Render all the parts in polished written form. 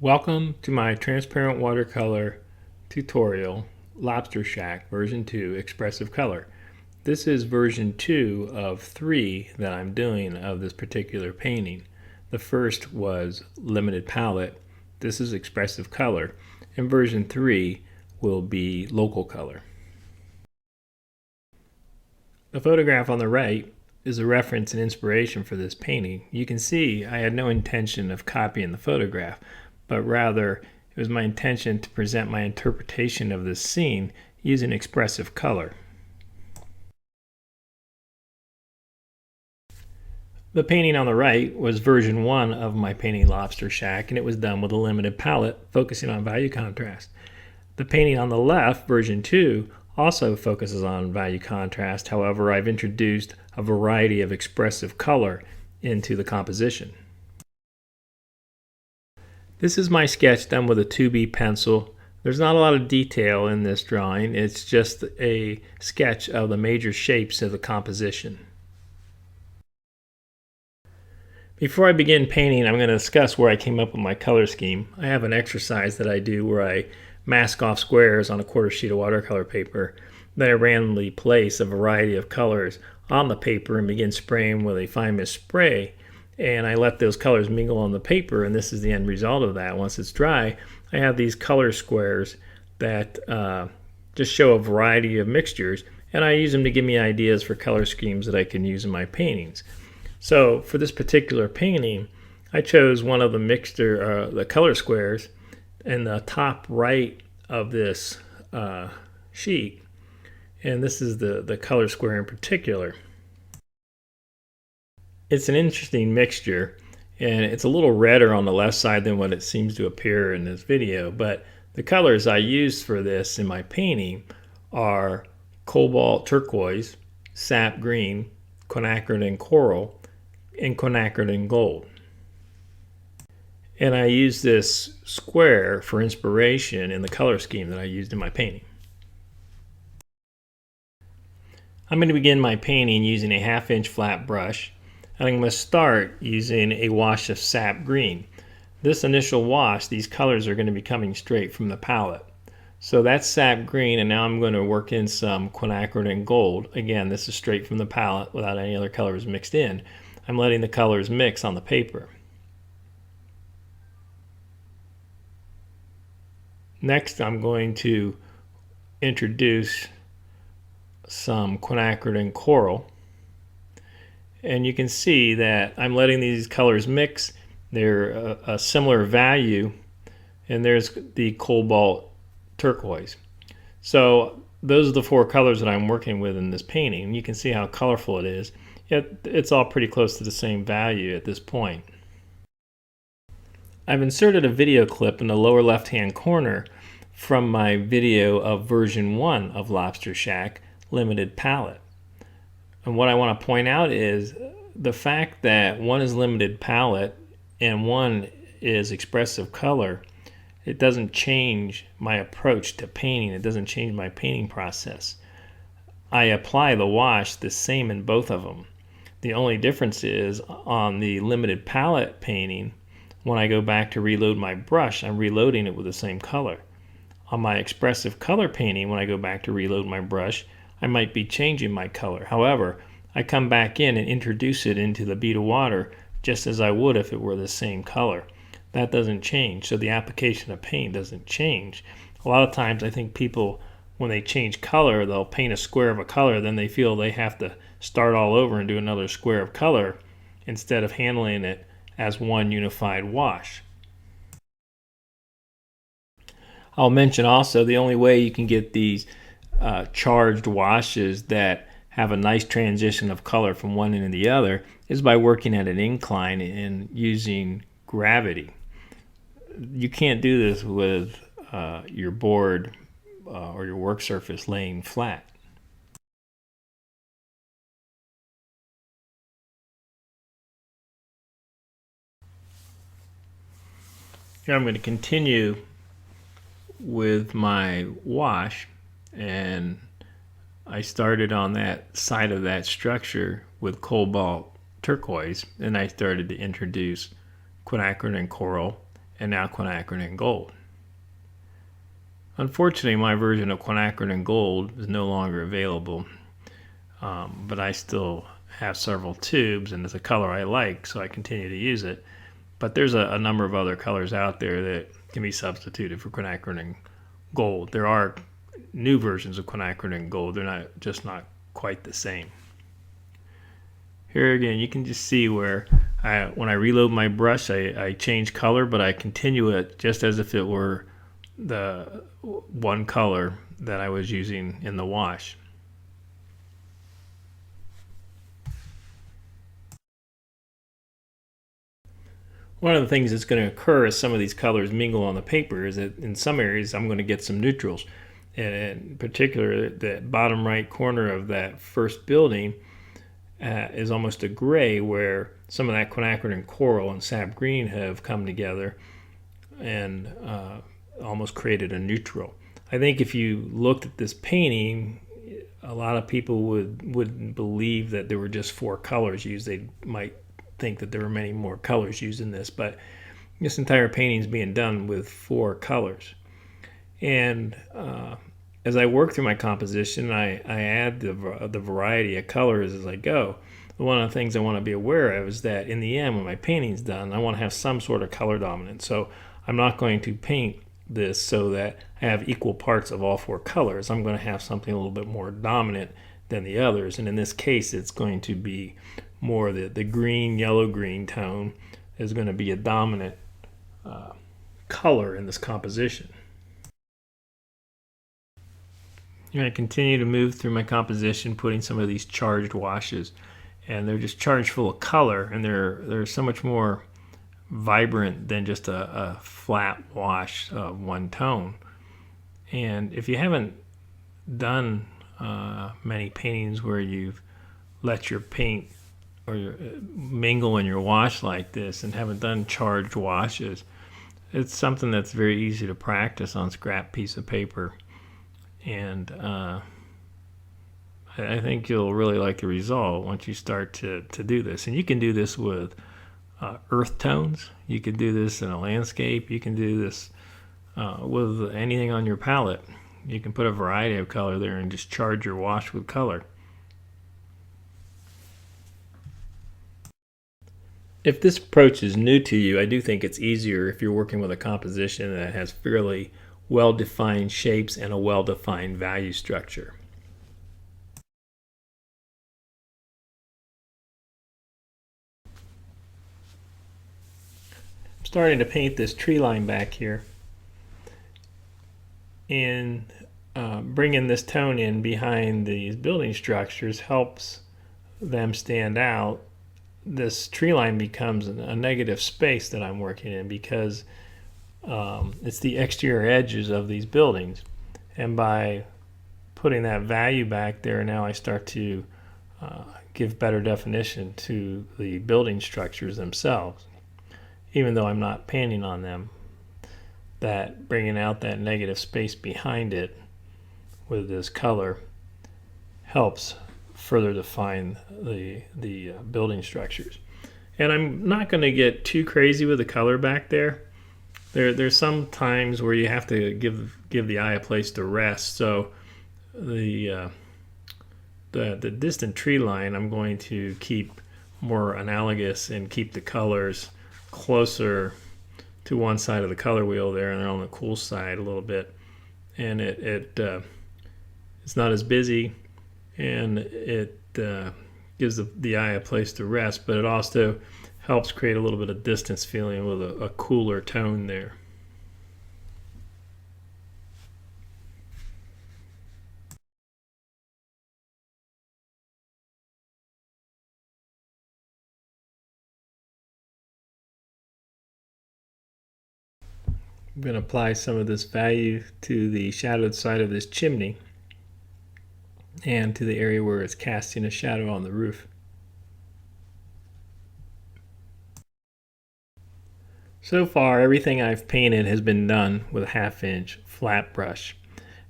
Welcome to my transparent watercolor tutorial, Lobster Shack version 2 Expressive Color. This is version 2 of 3 that I'm doing of this particular painting. The first was Limited Palette. This is Expressive Color. And version 3 will be Local Color. The photograph on the right is a reference and inspiration for this painting. You can see I had no intention of copying the photograph, but rather it was my intention to present my interpretation of this scene using expressive color. The painting on the right was version 1 of my painting Lobster Shack, and it was done with a limited palette focusing on value contrast. The painting on the left, version 2, also focuses on value contrast. However, I've introduced a variety of expressive color into the composition. This is my sketch done with a 2B pencil. There's not a lot of detail in this drawing. It's just a sketch of the major shapes of the composition. Before I begin painting, I'm going to discuss where I came up with my color scheme. I have an exercise that I do where I mask off squares on a quarter sheet of watercolor paper. Then I randomly place a variety of colors on the paper and begin spraying with a fine mist spray. And I let those colors mingle on the paper, and this is the end result of that. Once it's dry, I have these color squares that just show a variety of mixtures, and I use them to give me ideas for color schemes that I can use in my paintings. So for this particular painting, I chose one of the color squares in the top right of this sheet, and this is the color square in particular. It's an interesting mixture, and it's a little redder on the left side than what it seems to appear in this video, but the colors I used for this in my painting are cobalt turquoise, sap green, quinacridone coral, and quinacridone gold. And I used this square for inspiration in the color scheme that I used in my painting. I'm going to begin my painting using a 1/2 inch flat brush. And I'm going to start using a wash of sap green. This initial wash, these colors are going to be coming straight from the palette. So that's sap green, and now I'm going to work in some quinacridone gold. Again, this is straight from the palette without any other colors mixed in. I'm letting the colors mix on the paper. Next, I'm going to introduce some quinacridone coral. And you can see that I'm letting these colors mix. They're a similar value, and there's the cobalt turquoise. So those are the 4 colors that I'm working with in this painting. You can see how colorful it is. It's all pretty close to the same value at this point. I've inserted a video clip in the lower left-hand corner from my video of version 1 of Lobster Shack, Limited Palette. And what I want to point out is the fact that one is limited palette and one is expressive color, it doesn't change my approach to painting. It doesn't change my painting process. I apply the wash the same in both of them. The only difference is on the limited palette painting, when I go back to reload my brush, I'm reloading it with the same color. On my expressive color painting, when I go back to reload my brush, I might be changing my color. However, I come back in and introduce it into the bead of water just as I would if it were the same color. That doesn't change, so the application of paint doesn't change. A lot of times I think people, when they change color, they'll paint a square of a color, then they feel they have to start all over and do another square of color instead of handling it as one unified wash. I'll mention also the only way you can get these charged washes that have a nice transition of color from one end to the other is by working at an incline and using gravity. You can't do this with your board or your work surface laying flat. Here I'm going to continue with my wash, and I started on that side of that structure with cobalt turquoise, and I started to introduce quinacridone coral and now quinacridone in gold. Unfortunately, my version of quinacridone in gold is no longer available, but I still have several tubes, and it's a color I like, so I continue to use it. But there's a number of other colors out there that can be substituted for quinacridone gold. There are new versions of quinacridone gold. They're just not quite the same. Here again, you can just see where when I reload my brush, I change color, but I continue it just as if it were the one color that I was using in the wash. One of the things that's going to occur as some of these colors mingle on the paper is that in some areas I'm going to get some neutrals. And in particular, the bottom right corner of that first building is almost a gray, where some of that quinacridone coral and sap green have come together and almost created a neutral. I think if you looked at this painting, a lot of people wouldn't believe that there were just 4 colors used. They might think that there were many more colors used in this, but this entire painting is being done with 4 colors. And as I work through my composition, I add the variety of colors as I go. One of the things I want to be aware of is that in the end, when my painting's done, I want to have some sort of color dominance. So I'm not going to paint this so that I have equal parts of all 4 colors. I'm going to have something a little bit more dominant than the others. And in this case, it's going to be more the green, yellow-green tone is going to be a dominant color in this composition. I'm going to continue to move through my composition, putting some of these charged washes, and they're just charged full of color, and they're so much more vibrant than just a flat wash of one tone. And if you haven't done many paintings where you've let your paint or mingle in your wash like this and haven't done charged washes, it's something that's very easy to practice on scrap piece of paper. And I think you'll really like the result once you start to do this. And you can do this with earth tones. You can do this in a landscape. You can do this with anything on your palette. You can put a variety of color there and just charge your wash with color. If this approach is new to you, I do think it's easier if you're working with a composition that has fairly well-defined shapes and a well-defined value structure. I'm starting to paint this tree line back here, and bringing this tone in behind these building structures helps them stand out. This tree line becomes a negative space that I'm working in because it's the exterior edges of these buildings, and by putting that value back there, now I start to give better definition to the building structures themselves, even though I'm not painting on them. That bringing out that negative space behind it with this color helps further define the building structures. And I'm not going to get too crazy with the color back there. There's some times where you have to give the eye a place to rest. So the distant tree line I'm going to keep more analogous and keep the colors closer to one side of the color wheel there, and they're on the cool side a little bit. And it's not as busy, and it gives the eye a place to rest, but it also helps create a little bit of distance feeling with a cooler tone there. I'm going to apply some of this value to the shadowed side of this chimney and to the area where it's casting a shadow on the roof. So far, everything I've painted has been done with a 1/2 inch flat brush.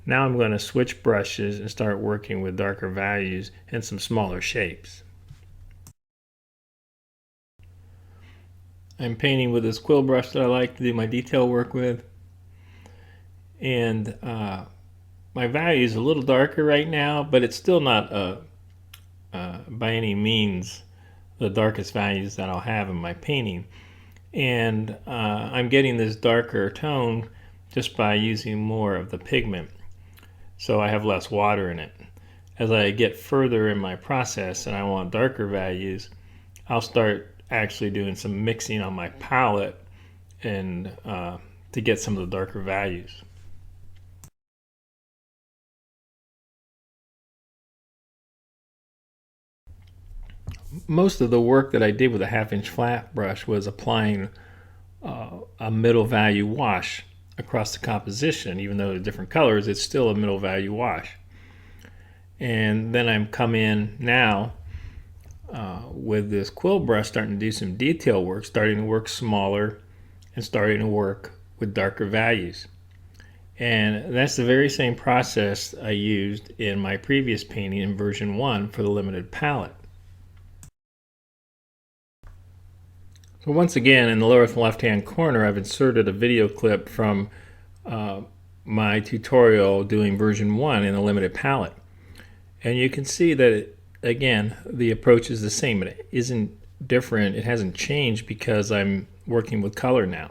Now I'm going to switch brushes and start working with darker values and some smaller shapes. I'm painting with this quill brush that I like to do my detail work with. And my value is a little darker right now, but it's still not by any means the darkest values that I'll have in my painting. And I'm getting this darker tone just by using more of the pigment, so I have less water in it. As I get further in my process and I want darker values, I'll start actually doing some mixing on my palette and to get some of the darker values. Most of the work that I did with a 1/2 inch flat brush was applying a middle value wash across the composition. Even though they're different colors, it's still a middle value wash. And then I'm come in now with this quill brush, starting to do some detail work, starting to work smaller and starting to work with darker values. And that's the very same process I used in my previous painting in version 1 for the limited palette. So once again, in the lower left-hand corner, I've inserted a video clip from my tutorial doing version 1 in the limited palette. And you can see that, again, the approach is the same. It isn't different. It hasn't changed because I'm working with color now.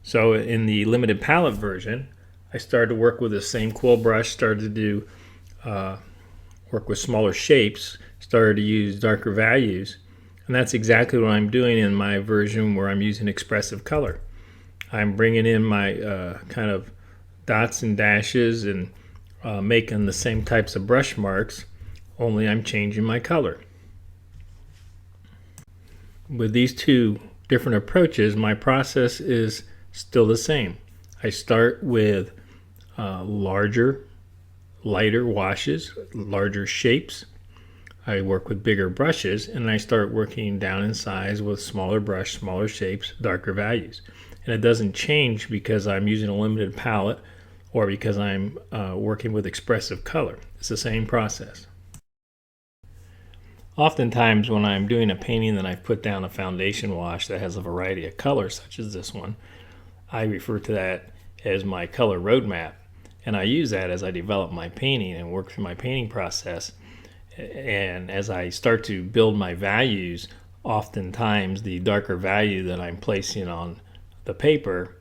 So in the limited palette version, I started to work with the same quill brush, started to do work with smaller shapes, started to use darker values. And that's exactly what I'm doing in my version where I'm using expressive color. I'm bringing in my kind of dots and dashes and making the same types of brush marks, only I'm changing my color. With these two different approaches, my process is still the same. I start with larger, lighter washes, larger shapes. I work with bigger brushes, and I start working down in size with smaller brush, smaller shapes, darker values. And it doesn't change because I'm using a limited palette or because I'm working with expressive color. It's the same process. Oftentimes when I'm doing a painting that I've put down a foundation wash that has a variety of colors, such as this one, I refer to that as my color roadmap. And I use that as I develop my painting and work through my painting process. And as I start to build my values, oftentimes the darker value that I'm placing on the paper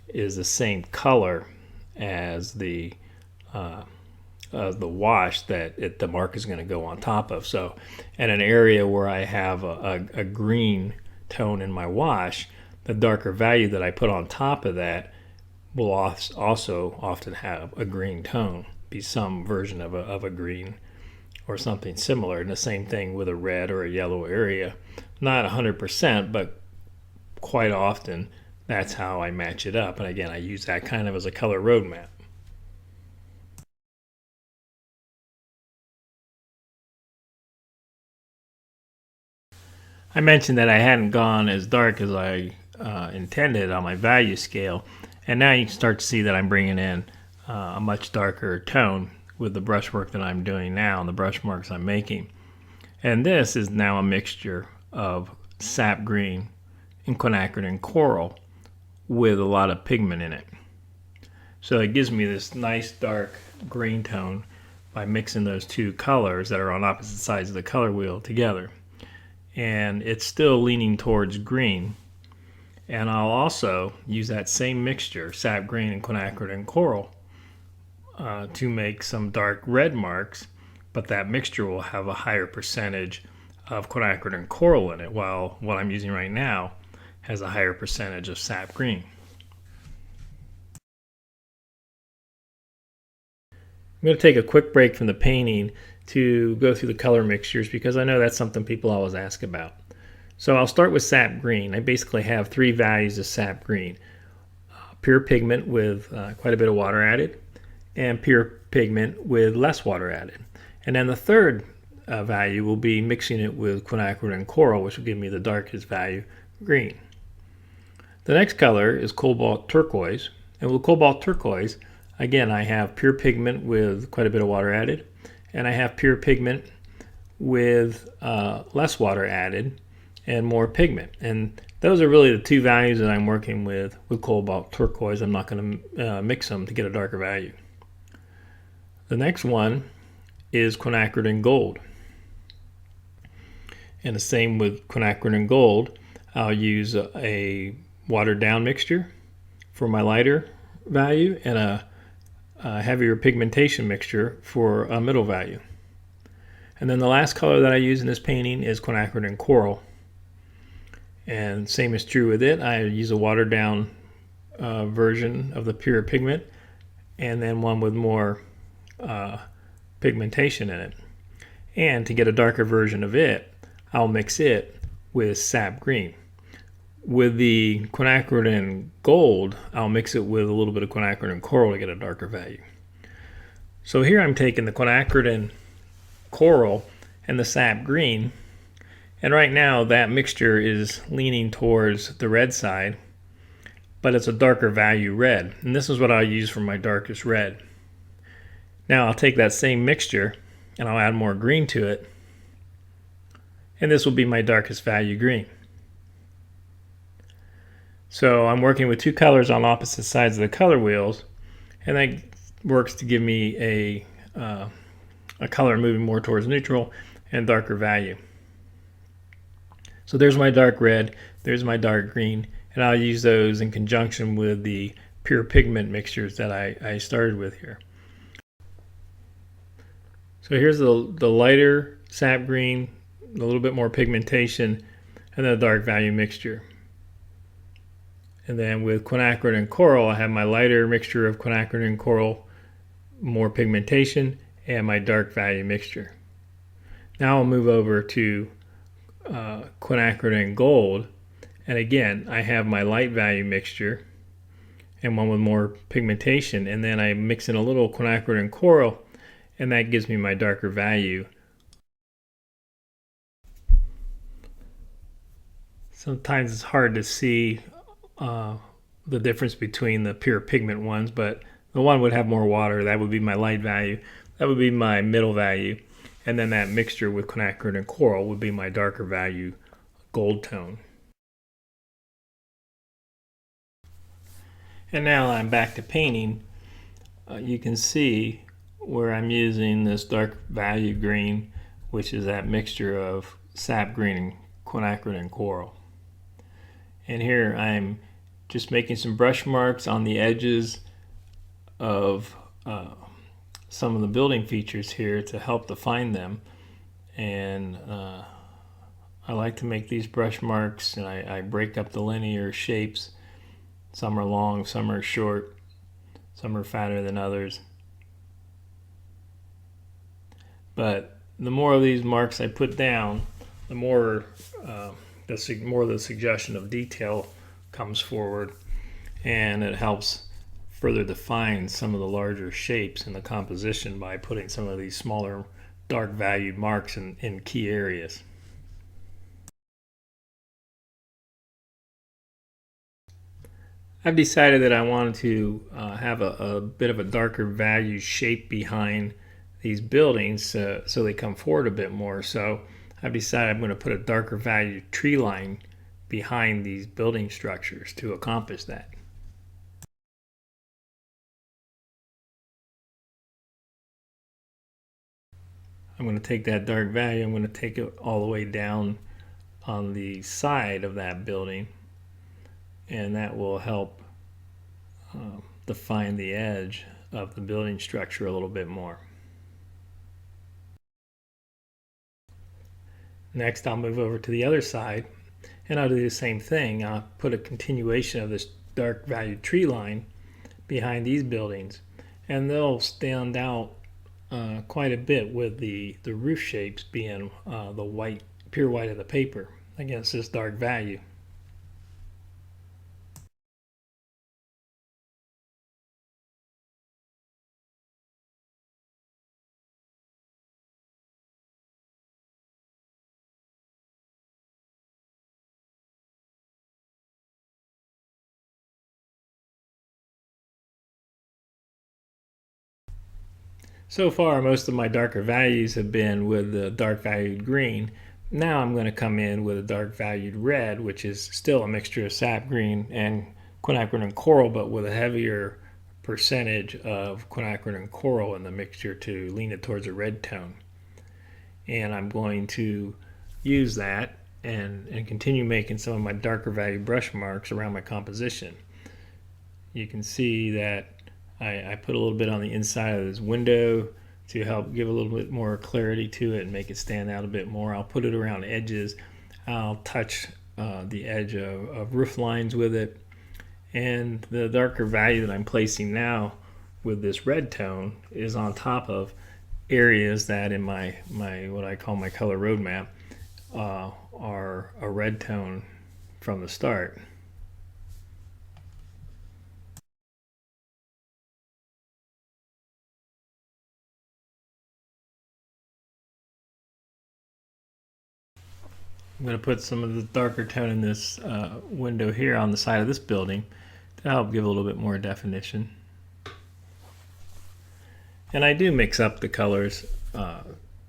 is the same color as the wash that the mark is going to go on top of. So in an area where I have a green tone in my wash, the darker value that I put on top of that will also often have a green tone, be some version of a green or something similar. And the same thing with a red or a yellow area. Not 100%, but quite often that's how I match it up. And again, I use that kind of as a color roadmap. I mentioned that I hadn't gone as dark as I intended on my value scale, and now you can start to see that I'm bringing in a much darker tone with the brushwork that I'm doing now and the brush marks I'm making. And this is now a mixture of sap green and quinacridone and coral with a lot of pigment in it. So it gives me this nice dark green tone by mixing those two colors that are on opposite sides of the color wheel together. And it's still leaning towards green. And I'll also use that same mixture, sap green and quinacridone and coral, to make some dark red marks, but that mixture will have a higher percentage of quinacridone and coral in it, while what I'm using right now has a higher percentage of sap green. I'm going to take a quick break from the painting to go through the color mixtures because I know that's something people always ask about. So I'll start with sap green. I basically have 3 values of sap green. Pure pigment with quite a bit of water added, and pure pigment with less water added. And then the third value will be mixing it with quinacridone and coral, which will give me the darkest value, green. The next color is cobalt turquoise. And with cobalt turquoise, again, I have pure pigment with quite a bit of water added, and I have pure pigment with less water added. and more pigment. And those are really the two values that I'm working with cobalt turquoise. I'm not going to mix them to get a darker value. The next one is quinacridone gold. And the same with quinacridone gold. I'll use a watered down mixture for my lighter value and a heavier pigmentation mixture for a middle value. And then the last color that I use in this painting is quinacridone coral. And same is true with it. I use a watered down version of the pure pigment and then one with more pigmentation in it. And to get a darker version of it, I'll mix it with sap green. With the quinacridone gold, I'll mix it with a little bit of quinacridone coral to get a darker value. So here I'm taking the quinacridone coral and the sap green, and right now that mixture is leaning towards the red side, but it's a darker value red, and this is what I'll use for my darkest red. Now I'll take that same mixture and I'll add more green to it, and this will be my darkest value green. So I'm working with two colors on opposite sides of the color wheels, and that works to give me a color moving more towards neutral and darker value. So there's my dark red, there's my dark green, and I'll use those in conjunction with the pure pigment mixtures that I started with here. So here's the lighter sap green, a little bit more pigmentation, and then a dark value mixture. And then with quinacridone coral, I have my lighter mixture of quinacridone coral, more pigmentation, and my dark value mixture. Now I'll move over to quinacridone gold, and again I have my light value mixture and one with more pigmentation, and then I mix in a little quinacridone coral, and that gives me my darker value. Sometimes it's hard to see the difference between the pure pigment ones, but the one would have more water. That would be my light value. That would be my middle value. And then that mixture with quinacridone and coral would be my darker value gold tone. And now I'm back to painting. You can see where I'm using this dark value green, which is that mixture of sap green and quinacridone coral. And here I'm just making some brush marks on the edges of some of the building features here to help define them. And I like to make these brush marks, and I break up the linear shapes. Some are long, some are short, some are fatter than others. But the more of these marks I put down, the more the suggestion of detail comes forward, and it helps further define some of the larger shapes in the composition by putting some of these smaller dark valued marks in key areas. I've decided that I wanted to have a bit of a darker value shape behind these buildings so they come forward a bit more. So I've decided I'm going to put a darker value tree line behind these building structures to accomplish that. I'm going to take that dark value, I'm going to take it all the way down on the side of that building, and that will help define the edge of the building structure a little bit more. Next, I'll move over to the other side, and I'll do the same thing. I'll put a continuation of this dark value tree line behind these buildings, and they'll stand out quite a bit with the roof shapes being the white, pure white of the paper against this dark value. So far, most of my darker values have been with the dark valued green, Now I'm going to come in with a dark valued red, which is still a mixture of sap green and quinacridone and coral, but with a heavier percentage of quinacridone and coral in the mixture to lean it towards a red tone. And I'm going to use that and continue making some of my darker value brush marks around my composition. You can see that I put a little bit on the inside of this window to help give a little bit more clarity to it and make it stand out a bit more. I'll put it around edges. I'll touch the edge of roof lines with it. And the darker value that I'm placing now with this red tone is on top of areas that in my what I call my color roadmap are a red tone from the start. I'm going to put some of the darker tone in this window here on the side of this building to help give a little bit more definition. And I do mix up the colors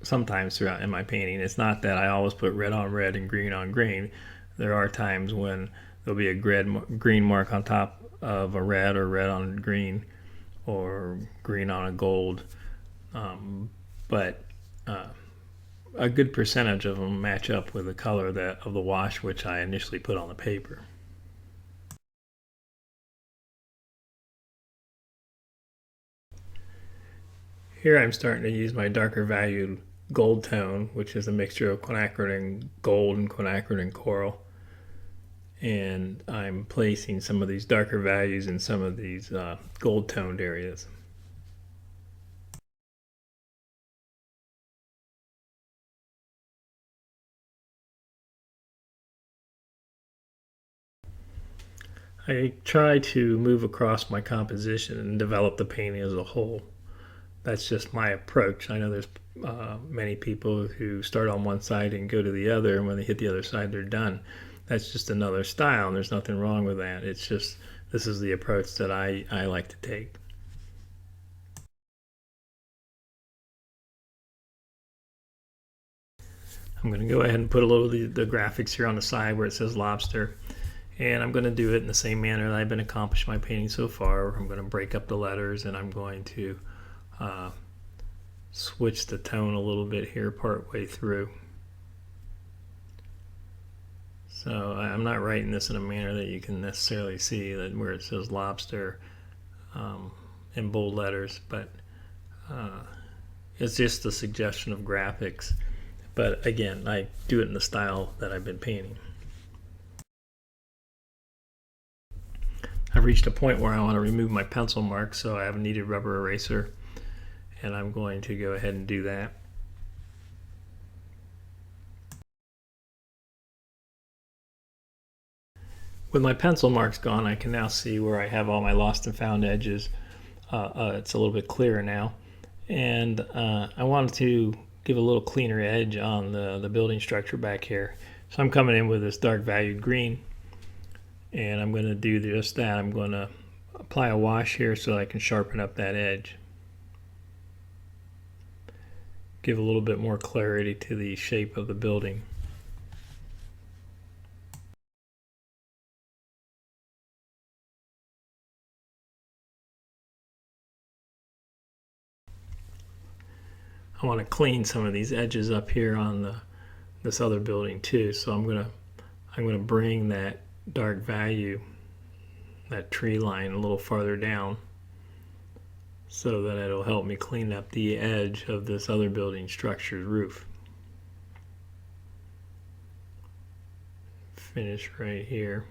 sometimes throughout in my painting. It's not that I always put red on red and green on green. There are times when there'll be a green mark on top of a red, or red on green, or green on a gold. But a good percentage of them match up with the color of the wash which I initially put on the paper. Here I'm starting to use my darker valued gold tone, which is a mixture of quinacridone gold and quinacridone coral. And I'm placing some of these darker values in some of these gold toned areas. I try to move across my composition and develop the painting as a whole. That's just my approach. I know there's many people who start on one side and go to the other, and when they hit the other side, they're done. That's just another style, and there's nothing wrong with that. It's just this is the approach that I like to take. I'm going to go ahead and put a little of the graphics here on the side where it says Lobster. And I'm going to do it in the same manner that I've been accomplishing my painting so far. I'm going to break up the letters, and I'm going to switch the tone a little bit here part way through. So I'm not writing this in a manner that you can necessarily see that where it says Lobster in bold letters, but it's just a suggestion of graphics. But again, I do it in the style that I've been painting. I've reached a point where I want to remove my pencil marks, so I have a kneaded rubber eraser, and I'm going to go ahead and do that. With my pencil marks gone, I can now see where I have all my lost and found edges. It's a little bit clearer now, and I wanted to give a little cleaner edge on the building structure back here. So I'm coming in with this dark valued green, and I'm going to do just that. I'm going to apply a wash here so I can sharpen up that edge. Give a little bit more clarity to the shape of the building. I want to clean some of these edges up here on this other building too. So I'm gonna bring that dark value, that tree line, a little farther down, so that it'll help me clean up the edge of this other building structure's roof. Finish right here,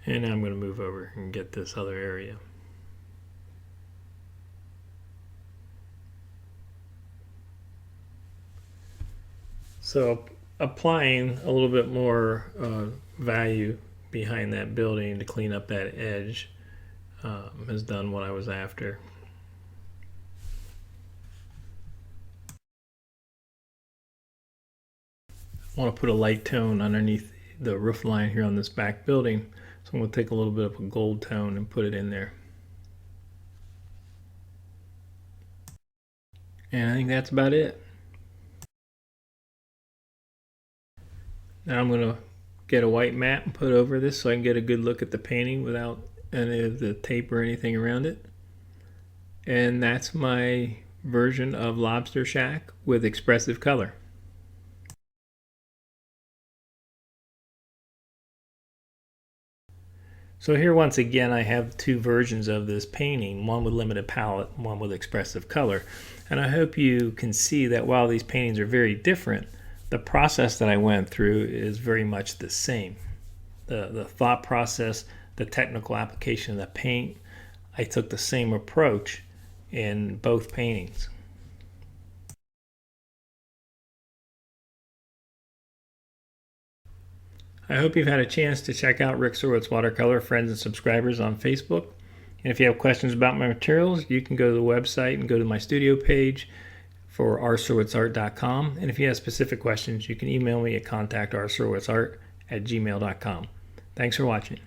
and now I'm going to move over and get this other area. So applying a little bit more value behind that building to clean up that edge has done what I was after. I want to put a light tone underneath the roof line here on this back building, so I'm going to take a little bit of a gold tone and put it in there. And I think that's about it. Now I'm going to get a white mat and put over this so I can get a good look at the painting without any of the tape or anything around it. And that's my version of Lobster Shack with expressive color. So here once again I have two versions of this painting, one with limited palette, one with expressive color. And I hope you can see that while these paintings are very different, the process that I went through is very much the same. The thought process, the technical application of the paint, I took the same approach in both paintings. I hope you've had a chance to check out Rick Sorwitz Watercolor friends and subscribers on Facebook. And if you have questions about my materials, you can go to the website and go to my studio page for rsorwitzart.com. And if you have specific questions, you can email me at contact@rsorwitzart@gmail.com. Thanks for watching.